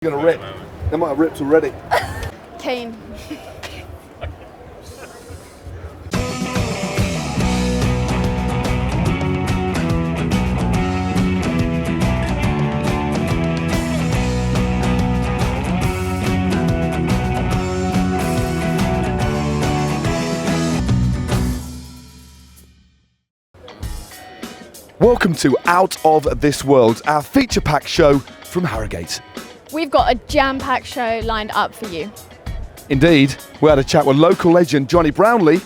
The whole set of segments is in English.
You're gonna rip. They might have ripped already. Kane. Welcome to Out of This World, our feature-packed show from Harrogate. We've got a jam-packed show lined up for you. Indeed, we had a chat with local legend Jonny Brownlee.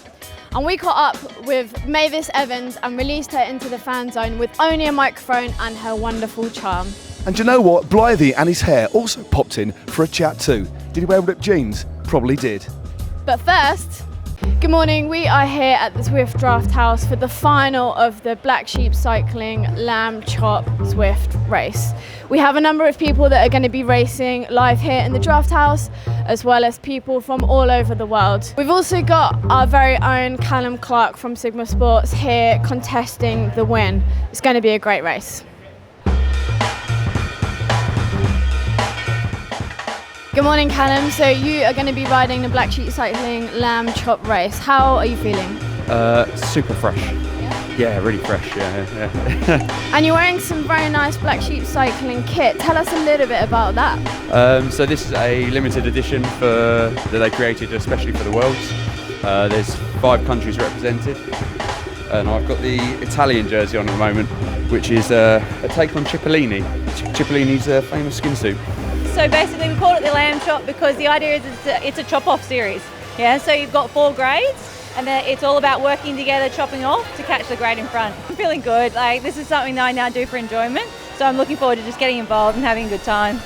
And we caught up with Mavis Evans and released her into the fan zone with only a microphone and her wonderful charm. And do you know what? Blythe and his hair also popped in for a chat too. Did he wear ripped jeans? Probably did. But first, good morning. We are here at the Zwift Draft House for the final of the Black Sheep Cycling Lamb Chop Zwift race. We have a number of people that are going to be racing live here in the Draft House, as well as people from all over the world. We've also got our very own Callum Clark from Sigma Sports here contesting the win. It's going to be a great race. Good morning, Callum. So you are going to be riding the Black Sheep Cycling Lamb Chop race. How are you feeling? Super fresh. Yeah, really fresh. Yeah. And you're wearing some very nice Black Sheep Cycling kit. Tell us a little bit about that. So this is a limited edition that they created especially for the Worlds. There's 5 countries represented, and I've got the Italian jersey on at the moment, which is a take on Cipollini. Cipollini's famous skin suit. So basically we call it the lamb chop because the idea is it's a chop off series. Yeah, so you've got 4 grades and it's all about working together, chopping off to catch the grade in front. I'm feeling good. Like, this is something that I now do for enjoyment. So I'm looking forward to just getting involved and having a good time.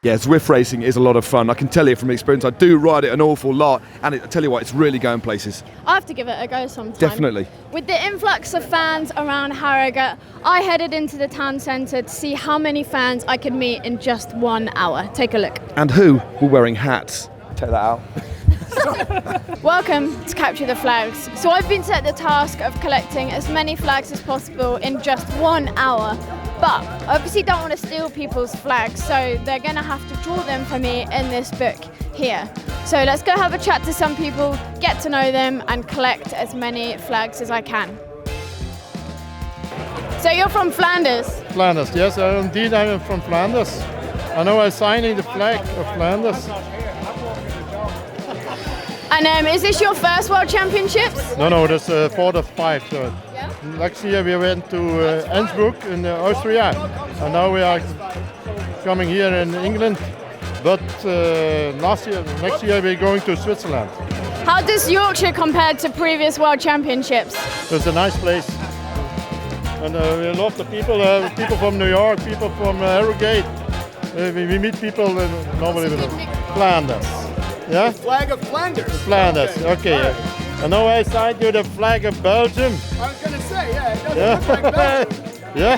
Yeah, Zwift racing is a lot of fun. I can tell you from experience, I do ride it an awful lot, and I tell you what, it's really going places. I have to give it a go sometime. Definitely. With the influx of fans around Harrogate, I headed into the town centre to see how many fans I could meet in just 1 hour. Take a look. And who were wearing hats? Take that out. Welcome to Capture the Flags. So I've been set the task of collecting as many flags as possible in just 1 hour. But I obviously don't want to steal people's flags, so they're going to have to draw them for me in this book here. So let's go have a chat to some people, get to know them, and collect as many flags as I can. So you're from Flanders? Flanders, yes, indeed I am from Flanders. I know I'm signing the flag of Flanders. And is this your first World Championships? No, that's 4th of 5. So next year we went to Innsbruck in Austria, and now we are coming here in England. But next year we're going to Switzerland. How does Yorkshire compare to previous World Championships? It's a nice place, and we love the people. People from New York, people from Harrogate. We meet people normally with Flanders. Yeah? Flag of Flanders. Flanders, okay. I know I signed you the flag of Belgium. I was going to say, yeah, it doesn't look like Belgium. Yeah?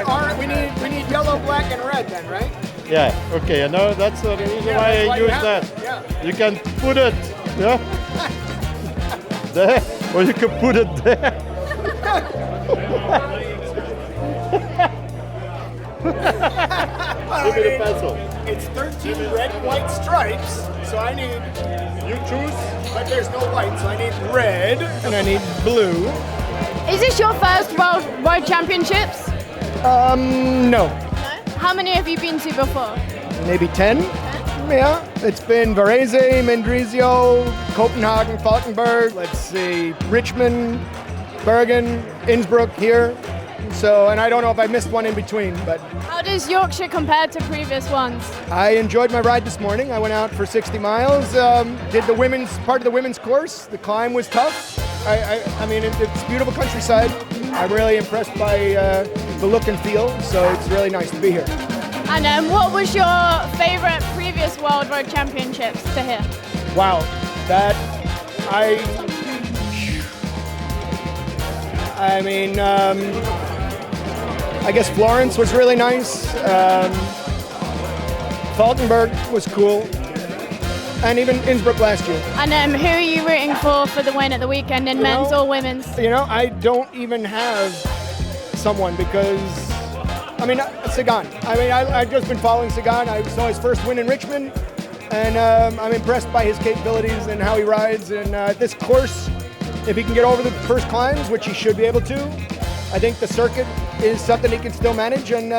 All right, we need yellow, black, and red then, right? Yeah, okay, I know that's the reason why I use that. Yeah. You can put it, yeah? There, or you can put it there. Well, Give me the pencil. It's 13 red, white stripes, so I need, you choose, but there's no white, so I need red, and I need blue. Is this your first World Championships? No. How many have you been to before? Maybe 10? Yeah, it's been Varese, Mendrisio, Copenhagen, Falkenberg, let's see, Richmond, Bergen, Innsbruck here. So, and I don't know if I missed one in between, but... How does Yorkshire compare to previous ones? I enjoyed my ride this morning. I went out for 60 miles, did the part of the women's course. The climb was tough. I mean, it's beautiful countryside. I'm really impressed by the look and feel, so it's really nice to be here. And what was your favourite previous World Road Championships to hear? Wow, that I I mean, I guess Florence was really nice. Falkenberg was cool. And even Innsbruck last year. And who are you rooting for the win at the weekend in men's or women's? You know, I don't even have someone because, I mean, Sagan. I mean, I've just been following Sagan. I saw his first win in Richmond, and I'm impressed by his capabilities and how he rides. And this course, if he can get over the first climbs, which he should be able to, I think the circuit is something he can still manage and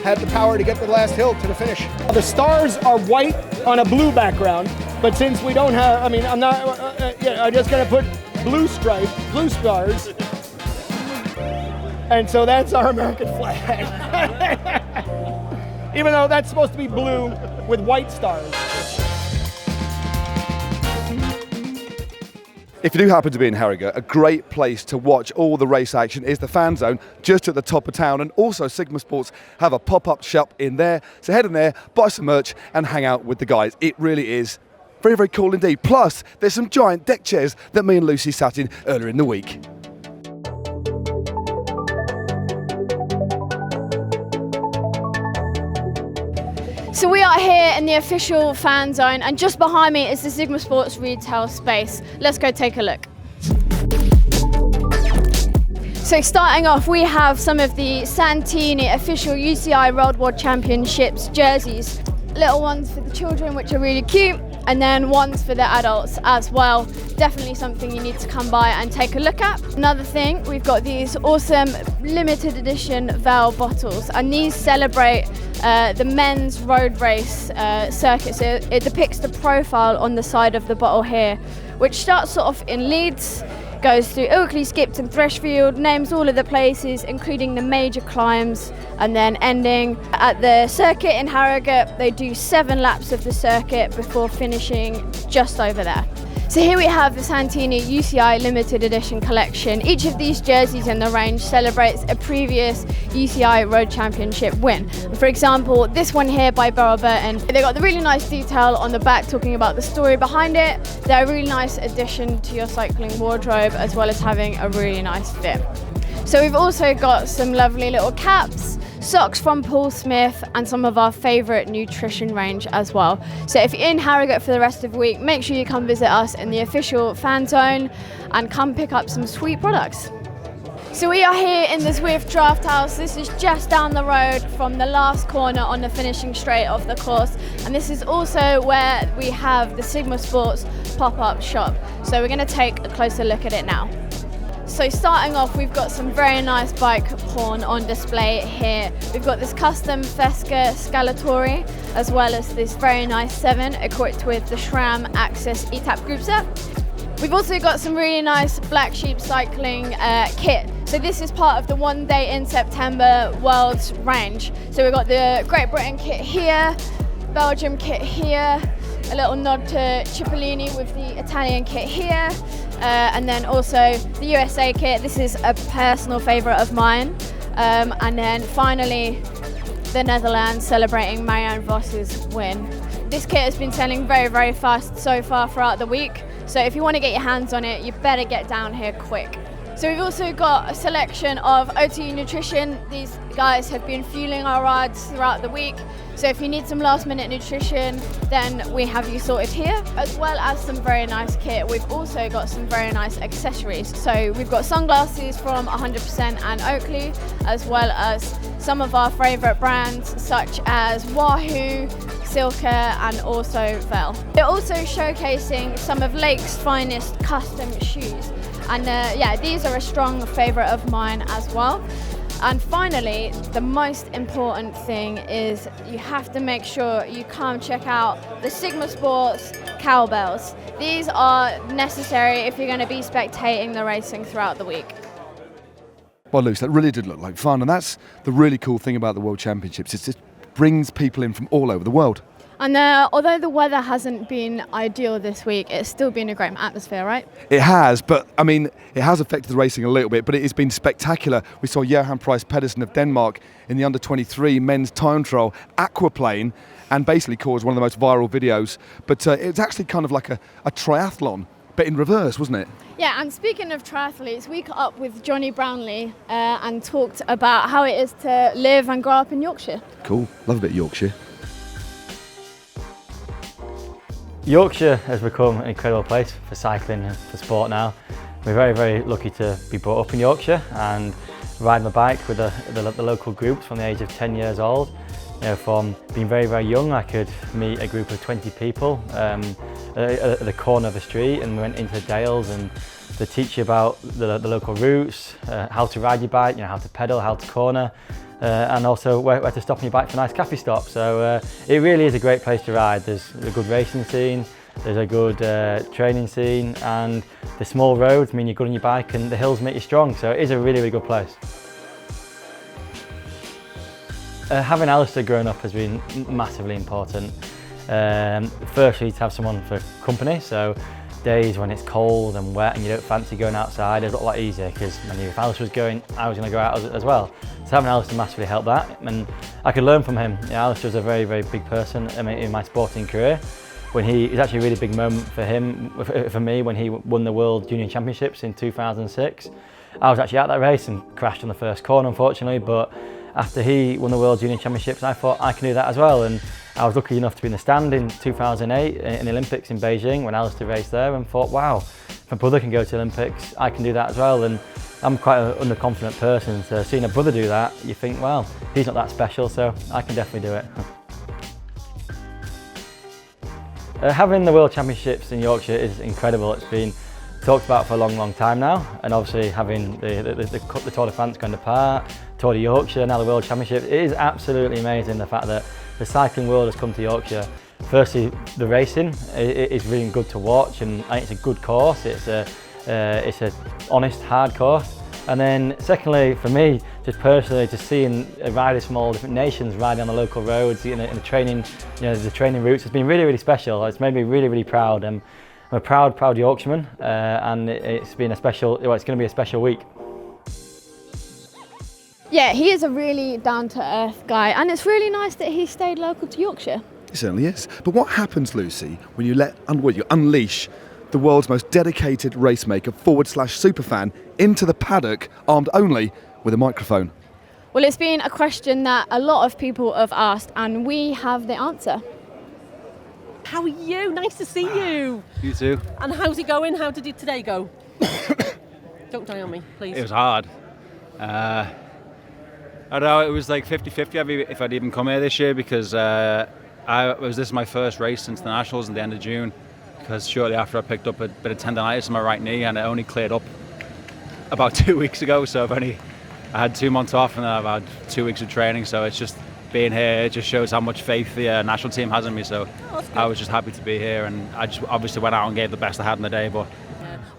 have the power to get the last hill to the finish. The stars are white on a blue background, but since we don't have, I mean, I'm just gonna put blue stars, and so that's our American flag. Even though that's supposed to be blue with white stars. If you do happen to be in Harrogate, a great place to watch all the race action is the fan zone just at the top of town, and also Sigma Sports have a pop-up shop in there, so head in there, buy some merch and hang out with the guys. It really is very, very cool indeed. Plus, there's some giant deck chairs that me and Lucy sat in earlier in the week. So we are here in the official fan zone, and just behind me is the Sigma Sports retail space. Let's go take a look. So starting off, we have some of the Santini official UCI Road World Championships jerseys. Little ones for the children, which are really cute, and then ones for the adults as well. Definitely something you need to come by and take a look at. Another thing, we've got these awesome limited edition Val bottles, and these celebrate the men's road race circuit. So it depicts the profile on the side of the bottle here, which starts off in Leeds, goes through Ilkley, Skipton, Thrushfield, names all of the places, including the major climbs, and then ending at the circuit in Harrogate. They do 7 laps of the circuit before finishing just over there. So here we have the Santini UCI limited edition collection. Each of these jerseys in the range celebrates a previous UCI Road Championship win. For example, this one here by Beryl Burton, they got the really nice detail on the back talking about the story behind it. They're a really nice addition to your cycling wardrobe, as well as having a really nice fit. So we've also got some lovely little caps, socks from Paul Smith, and some of our favourite nutrition range as well. So if you're in Harrogate for the rest of the week, make sure you come visit us in the official fan zone and come pick up some sweet products. So we are here in the Zwift Draft House. This is just down the road from the last corner on the finishing straight of the course, and this is also where we have the Sigma Sports pop-up shop. So we're going to take a closer look at it now. So starting off, we've got some very nice bike porn on display here. We've got this custom Fesca Scalatori, as well as this very nice 7 equipped with the SRAM Access ETAP group set. We've also got some really nice Black Sheep cycling kit. So this is part of the One Day in September Worlds range. So we've got the Great Britain kit here, Belgium kit here, a little nod to Cipollini with the Italian kit here, and then also the USA kit. This is a personal favourite of mine. And then finally, the Netherlands celebrating Marianne Vos's win. This kit has been selling very, very fast so far throughout the week. So if you want to get your hands on it, you better get down here quick. So we've also got a selection of OTU nutrition. These guys have been fueling our rides throughout the week. So if you need some last minute nutrition, then we have you sorted here, as well as some very nice kit. We've also got some very nice accessories. So we've got sunglasses from 100% and Oakley, as well as some of our favourite brands such as Wahoo, Silka, and also Vel. They're also showcasing some of Lake's finest custom shoes. And yeah, these are a strong favourite of mine as well. And finally, the most important thing is you have to make sure you come check out the Sigma Sports cowbells. These are necessary if you're going to be spectating the racing throughout the week. Well, Luce, that really did look like fun, and that's the really cool thing about the World Championships. It just brings people in from all over the world. And although the weather hasn't been ideal this week, it's still been a great atmosphere, right? It has, but I mean, it has affected the racing a little bit, but it has been spectacular. We saw Johan Price Pedersen of Denmark in the under-23 men's time trial aquaplane, and basically caused one of the most viral videos. But it's actually kind of like a triathlon, but in reverse, wasn't it? Yeah, and speaking of triathletes, we caught up with Jonny Brownlee and talked about how it is to live and grow up in Yorkshire. Cool, love a bit of Yorkshire. Yorkshire has become an incredible place for cycling and for sport now. We're very, very lucky to be brought up in Yorkshire and ride my bike with the local groups from the age of 10 years old. You know, from being very, very young, I could meet a group of 20 people at the corner of the street, and we went into the dales, and they teach you about the local routes, how to ride your bike, you know, how to pedal, how to corner, and also where to stop on your bike for nice cafe stops. So it really is a great place to ride. There's a good racing scene, there's a good training scene, and the small roads mean you're good on your bike, and the hills make you strong. So it is a really, really good place. Having ALISTAIR growing up has been massively important. Firstly, to have someone for company, so days when it's cold and wet and you don't fancy going outside is a lot easier, because I knew if ALISTAIR was going, I was going to go out as well. So having ALISTAIR massively helped that, and I could learn from him. You know, ALISTAIR was a very, very big person in my sporting career. When it was actually a really big moment for me, when he won the World Junior Championships in 2006. I was actually at that race and crashed on the first corner, unfortunately, but after he won the World Junior Championships, I thought I can do that as well. And I was lucky enough to be in the stand in 2008 in the Olympics in Beijing when ALISTAIR raced there, and thought, wow, if my brother can go to the Olympics, I can do that as well. And I'm quite an underconfident person, so seeing a brother do that, you think, well, he's not that special, so I can definitely do it. Having the World Championships in Yorkshire is incredible. It's been talked about for a long, long time now, and obviously having the Tour de France going to part, Tour de Yorkshire, now the World Championship, it is absolutely amazing the fact that the cycling world has come to Yorkshire. Firstly, the racing is really good to watch, and I think it's a good course. It's a honest, hard course. And then secondly, for me, just personally, just seeing riders from all different nations riding on the local roads, in the training, you know, the training routes, has been really, really special. It's made me really, really proud. I'm a proud Yorkshireman, and it's been a special. Well, it's going to be a special week. Yeah, he is a really down-to-earth guy, and it's really nice that he stayed local to Yorkshire. It certainly is. But what happens, Lucy, when you you unleash the world's most dedicated racemaker / superfan into the paddock, armed only with a microphone? Well, it's been a question that a lot of people have asked, and we have the answer. How are you? Nice to see you. You too. And how's it going? How did it today go? Don't die on me, please. It was hard. I don't know, it was like 50-50 if I'd even come here this year, because this is my first race since the Nationals at the end of June, because shortly after I picked up a bit of tendonitis in my right knee, and it only cleared up about 2 weeks ago, so I had 2 months off, and then I've had 2 weeks of training, so it's just being here, it just shows how much faith the national team has in me, so I was just happy to be here, and I just obviously went out and gave the best I had in the day.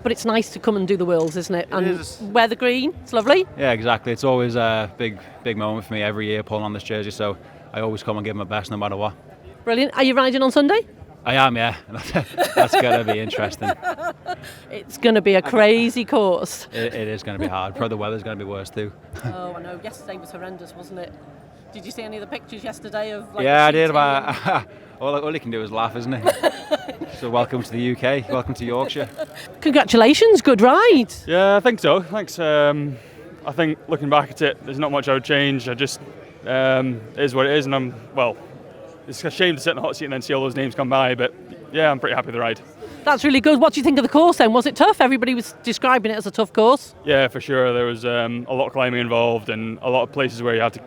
But it's nice to come and do the Worlds, isn't it? And is. wear the green, it's lovely. Yeah, exactly. It's always a big moment for me every year pulling on this jersey, so I always come and give my best no matter what. Brilliant. Are you riding on Sunday? I am, yeah. That's going to be interesting. It's going to be a crazy course. It is going to be hard. Probably the weather's going to be worse too. Oh, I know. Yesterday was horrendous, wasn't it? Did you see any of the pictures yesterday of? Yeah, I did. All he can do is laugh, isn't he? So welcome to the UK. Welcome to Yorkshire. Congratulations, good ride. Yeah, I think so. Thanks. I think looking back at it, there's not much I would change. I just it is what it is, and it's a shame to sit in the hot seat and then see all those names come by. But yeah, I'm pretty happy with the ride. That's really good. What do you think of the course then? Was it tough? Everybody was describing it as a tough course. Yeah, for sure. There was a lot of climbing involved, and a lot of places where you had to,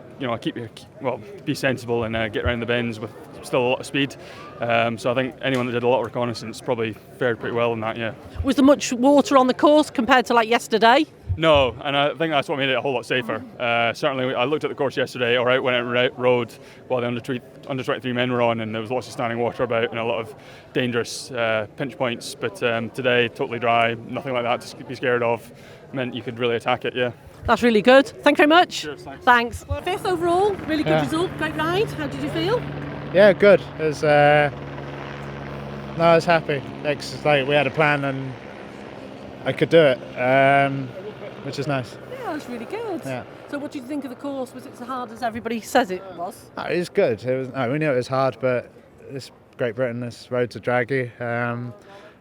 be sensible and get around the bends with still a lot of speed. So I think anyone that did a lot of reconnaissance probably fared pretty well in that. Yeah. Was there much water on the course compared to like yesterday? No, and I think that's what made it a whole lot safer. Certainly, I looked at the course yesterday, or out when it rode while the under 23 men were on, and there was lots of standing water about and a lot of dangerous pinch points. But today, totally dry, nothing like that to be scared of. Meant you could really attack it. Yeah. That's really good. Thank you very much. Sure, thanks. Fifth overall, really good result. Great ride. How did you feel? Yeah, good. It was, I was happy. We had a plan and I could do it. Which is nice. Yeah, it was really good. Yeah. So what did you think of the course? Was it as hard as everybody says it was? It was good. We knew it was hard, but it's Great Britain, this roads are draggy.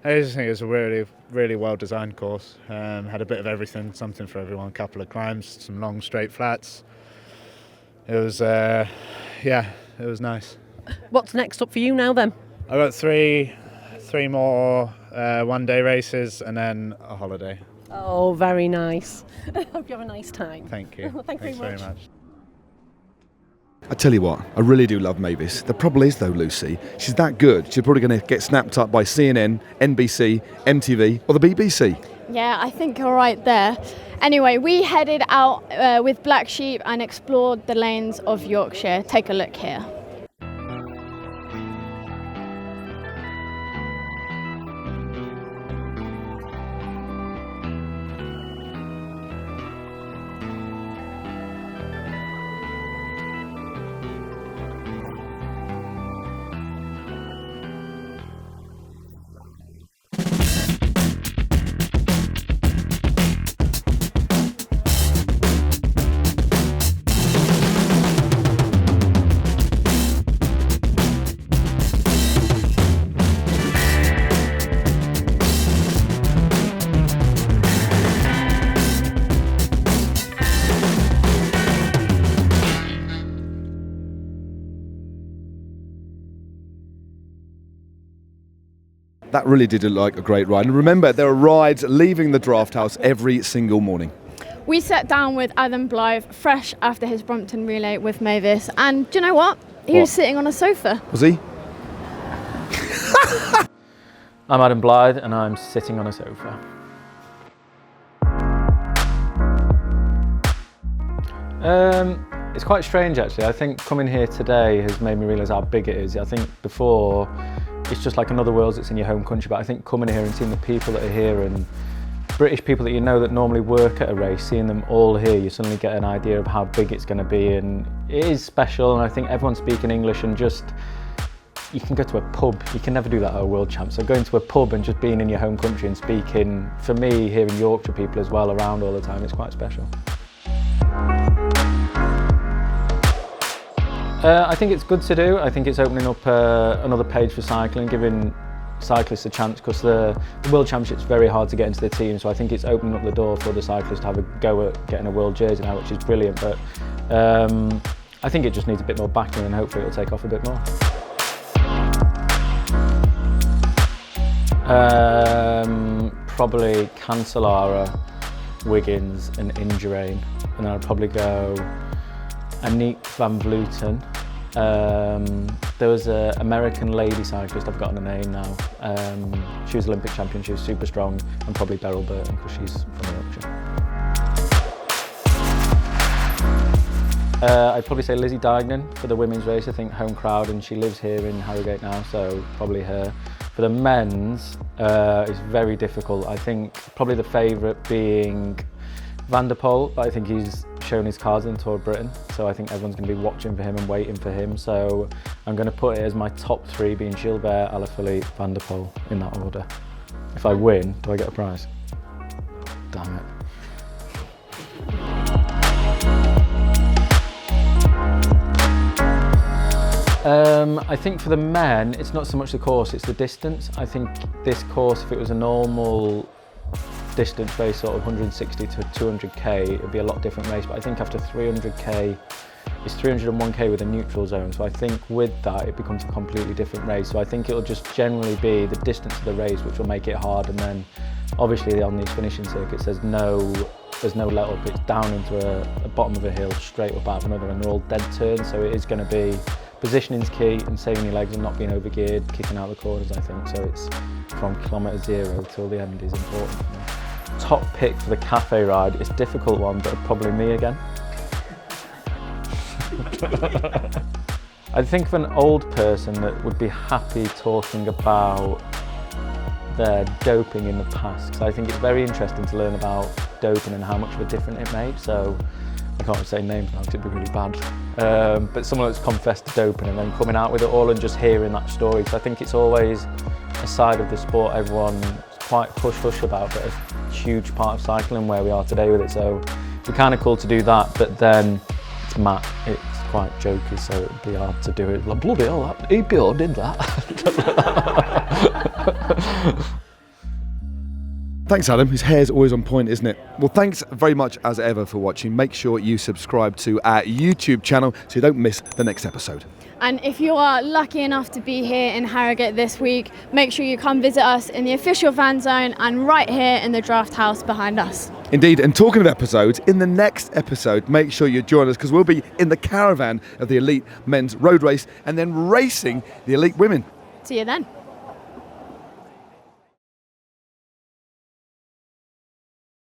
I just think it's a really, really well designed course. Had a bit of everything, something for everyone. A couple of climbs, some long straight flats. It was, it was nice. What's next up for you now then? I got three more one-day races and then a holiday. Oh, very nice. Hope you have a nice time. Thank you. Thanks very much. I tell you what, I really do love Mavis. The problem is though, Lucy, she's that good, she's probably going to get snapped up by CNN, NBC, MTV or the BBC. Yeah, I think you're right there. Anyway, we headed out with Black Sheep and explored the lanes of Yorkshire. Take a look here. That really did look like a great ride. And remember, there are rides leaving the draft house every single morning. We sat down with Adam Blythe, fresh after his Brompton relay with Mavis. And do you know what? He was sitting on a sofa. Was he? I'm Adam Blythe and I'm sitting on a sofa. It's quite strange actually. I think coming here today has made me realise how big it is. I think before it's just like another world that's in your home country, but I think coming here and seeing the people that are here and British people that you know that normally work at a race, seeing them all here, you suddenly get an idea of how big it's going to be, and it is special. And I think everyone's speaking English, and just you can go to a pub, you can never do that at a World Champ, so going to a pub and just being in your home country and speaking, for me, hearing Yorkshire people as well around all the time, it's quite special. I think it's good to do. I think it's opening up another page for cycling, giving cyclists a chance, because the World Championship's very hard to get into the team, so I think it's opening up the door for the cyclists to have a go at getting a world jersey now, which is brilliant, but I think it just needs a bit more backing and hopefully it'll take off a bit more. Probably Cancellara, Wiggins and Indurain, and then I'd probably go Aniek van Vleuten. There was an American lady cyclist, I've forgotten her name now. She was Olympic champion, she was super strong, and probably Beryl Burton because she's from Yorkshire. I'd probably say Lizzie Deignan for the women's race. I think home crowd, and she lives here in Harrogate now, so probably her. For the men's, it's very difficult. I think probably the favourite being Van der Poel, but I think he's shown his cards in the Tour of Britain, so I think everyone's going to be watching for him and waiting for him. So I'm going to put it as my top three being Gilbert, Alaphilippe, Van der Poel in that order. If I win, do I get a prize? Damn it. I think for the men, it's not so much the course, it's the distance. I think this course, if it was a normal distance race, sort of 160 to 200k, it would be a lot different race, but I think after 300k, it's 301k with a neutral zone, so I think with that it becomes a completely different race. So I think it'll just generally be the distance of the race which will make it hard, and then obviously on these finishing circuits there's no let up, it's down into a bottom of a hill, straight up out of another, and they're all dead turns, so it is going to be positioning's key and saving your legs and not being overgeared, kicking out the corners, I think. So it's from kilometre 0 till the end is important for me. Top pick for the cafe ride, it's a difficult one, but probably me again. I think of an old person that would be happy talking about their doping in the past. So I think it's very interesting to learn about doping and how much of a difference it made. So I can't say names now because it'd be really bad. But someone that's confessed to doping and then coming out with it all and just hearing that story. So I think it's always a side of the sport everyone's quite hush-hush about, but a huge part of cycling where we are today with it. So it'd be kind of cool to do that, but then it's Matt, it's quite jokey, so it'd be hard to do it. Like, bloody hell, he did that. Thanks, Adam. His hair's always on point, isn't it? Well, thanks very much as ever for watching. Make sure you subscribe to our YouTube channel so you don't miss the next episode. And if you are lucky enough to be here in Harrogate this week, make sure you come visit us in the official fan zone and right here in the draft house behind us. Indeed, and talking of episodes, in the next episode, make sure you join us because we'll be in the caravan of the elite men's road race and then racing the elite women. See you then.